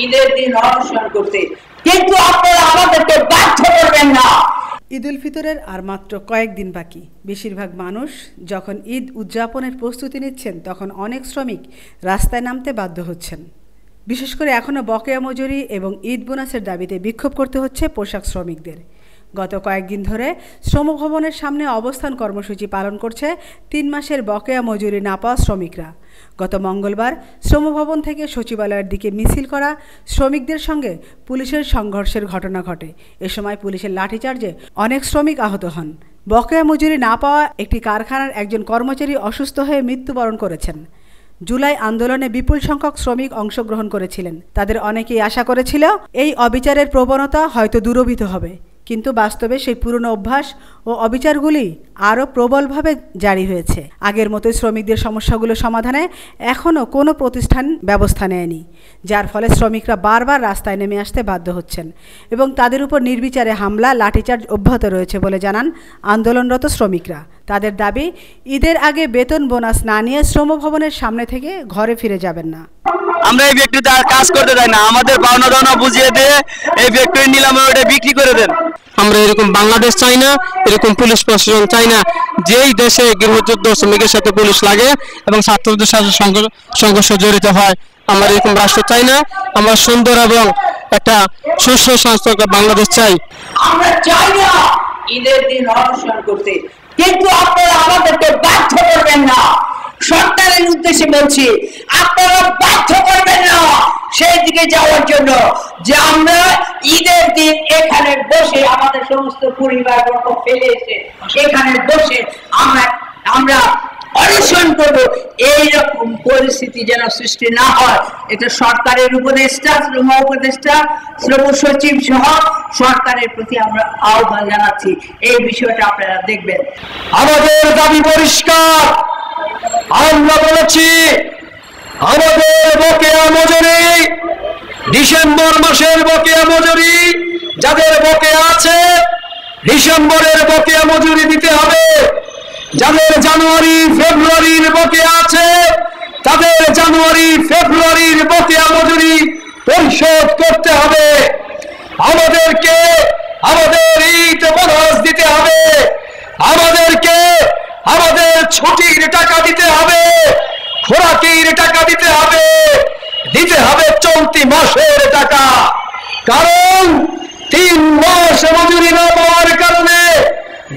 ঈদের দিন অনুষ্ঠান করতে, কিন্তু আপনারা আমাদেরকে বাধ্য করবেন না। ঈদ উল ফিতরের আর মাত্র কয়েকদিন বাকি। বেশিরভাগ মানুষ যখন ঈদ উদযাপনের প্রস্তুতি নিচ্ছেন, তখন অনেক শ্রমিক রাস্তায় নামতে বাধ্য হচ্ছেন। বিশেষ করে এখনও বকেয়া মজুরি এবং ঈদ বোনাসের দাবিতে বিক্ষোভ করতে হচ্ছে পোশাক শ্রমিকদের। গত কয়েকদিন ধরে শ্রমভবনের সামনে অবস্থান কর্মসূচি পালন করছে 3 মাসের বকেয়া মজুরি না পাওয়া শ্রমিকরা। গত মঙ্গলবার শ্রমভবন থেকে সচিবালয়ের দিকে মিছিল করা শ্রমিকদের সঙ্গে পুলিশের সংঘর্ষের ঘটনা ঘটে। এ সময় পুলিশের লাঠিচার্জে অনেক শ্রমিক আহত হন। বকেয়া মজুরি না পাওয়া একটি কারখানার একজন কর্মচারী অসুস্থ হয়ে মৃত্যুবরণ করেছেন। জুলাই আন্দোলনে বিপুল সংখ্যক শ্রমিক অংশগ্রহণ করেছিলেন। তাদের অনেকেই আশা করেছিল এই অবিচারের প্রবণতা হয়তো দূরীভূত হবে, কিন্তু বাস্তবে সেই পুরনো অভ্যাস ও অবিচারগুলি আরও প্রবলভাবে জারি হয়েছে। আগের মতোই শ্রমিকদের সমস্যাগুলো সমাধানে এখনও কোনো প্রতিষ্ঠান ব্যবস্থা নেয়নি, যার ফলে শ্রমিকরা বারবার রাস্তায় নেমে আসতে বাধ্য হচ্ছেন এবং তাদের উপর নির্বিচারে হামলা, লাঠিচার্জ অব্যাহত রয়েছে বলে জানান আন্দোলনরত শ্রমিকরা। তাদের দাবি, ঈদের আগে বেতন বোনাস না নিয়ে শ্রমভবনের সামনে থেকে ঘরে ফিরে যাবেন না। আমরা এই ফ্যাক্টরিতে আর কাজ করতে চাই না, আমাদের পাওনা দাওনা বুঝিয়ে দিয়ে এই ফ্যাক্টরি নিলামে ওটা বিক্রি করে দেন। আমরা এরকম বাংলাদেশ চাই না, এরকম পুলিশ প্রশাসন চাই না। যেই দেশে গৃহযুদ্ধ শ্রমিকের সাথে পুলিশ লাগে এবং ছাত্রদের সাথে সংঘর্ষ জড়িত হয়, আমরা এরকম রাষ্ট্র চাই না। আমরা সুন্দর এবং একটা সুস্থ স্বাস্থ্য বাংলাদেশ চাই। আমরা চাই না ঈদের দিন অনুষ্ঠান করতে, কিন্তু আপনারা আমাদেরকে বাধ্য করবেন না। সরকারের উদ্দেশ্যে বলছি, আপনারা বাধ্য করবেন না সেই দিকে যাওয়ার জন্য, যে আমরা ঈদের দিন এখানে বসে আমাদের সমস্ত পরিবারবর্গ ফেলে এসে এখানে বসে আমরা অনশন করবো। এইরকম পরিস্থিতি যেন সৃষ্টি না হয়, এটা সরকারের উপদেষ্টা, শ্রম উপদেষ্টা, শ্রম সচিব সহ সরকারের প্রতি আমরা আহ্বান জানাচ্ছি, এই বিষয়টা আপনারা দেখবেন। আমাদের দাবি পরিষ্কার, আমরা বলেছি আমাদের বকেয়া মজুরি, ডিসেম্বর মাসের বকেয়া মজুরি যাদের বকেয়া আছে, ডিসেম্বরের বকেয়া মজুরি দিতে হবে। যাদের জানুয়ারি ফেব্রুয়ারির বকেয়া আছে, তাদের জানুয়ারি ফেব্রুয়ারির বকেয়া মজুরি পরিশোধ করতে হবে। আমাদেরকে আমাদের ঈদ বোনাস দিতে হবে, আমাদেরকে আমাদের ছুটির টাকা দিতে হবে, খোরাকির টাকা দিতে হবে, দিতে হবে চলতি মাসের টাকা। কারণ 3 মাস মজুরি না পাওয়ার কারণে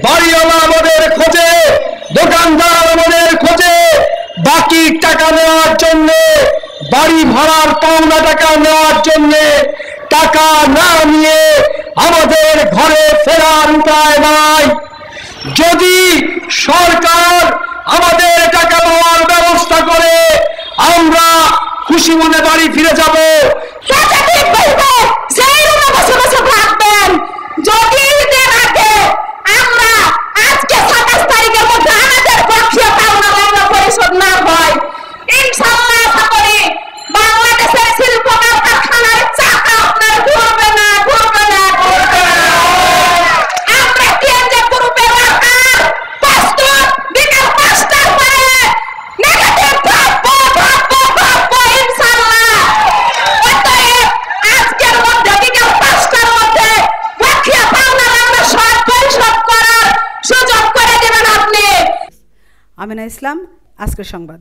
বাড়িওয়ালা আমাদের খোঁজে, দোকানদার আমাদের খোঁজে বাকি টাকা নেওয়ার জন্য, বাড়ি ভাড়ার পাওনা টাকা নেওয়ার জন্য। টাকা না নিয়ে আমাদের ঘরে ফেরার উপায় নাই। যদি সরকার আমাদের টাকা পাওয়ার ব্যবস্থা করে, আমরা খুশি মনে বাড়ি ফিরে যাব। যদি ঈদের আগে আমরা আজকে 27 তারিখের মধ্যে আমাদের বকেয়া পাওনা পরিশোধ না হয়, ইনশাআল্লাহ আশা করি বাংলাদেশের শিল্প কারখানার চাকা আপনার ঘুরবে না। আমরা কেন্দ্রীয় গ্রুপে রাখার প্রস্তুত। বিকাল 5টার পরে নেগেটিভ ভাববো ইনশাআল্লাহ। অতএব আজকের মধ্যে বিকাল 5টার মধ্যে বকেয়া পাওনা আমরা সব পরিশোধ করার সুযোগ করে দেবেন আপনি। আমিনা ইসলাম, আজকের সংবাদ।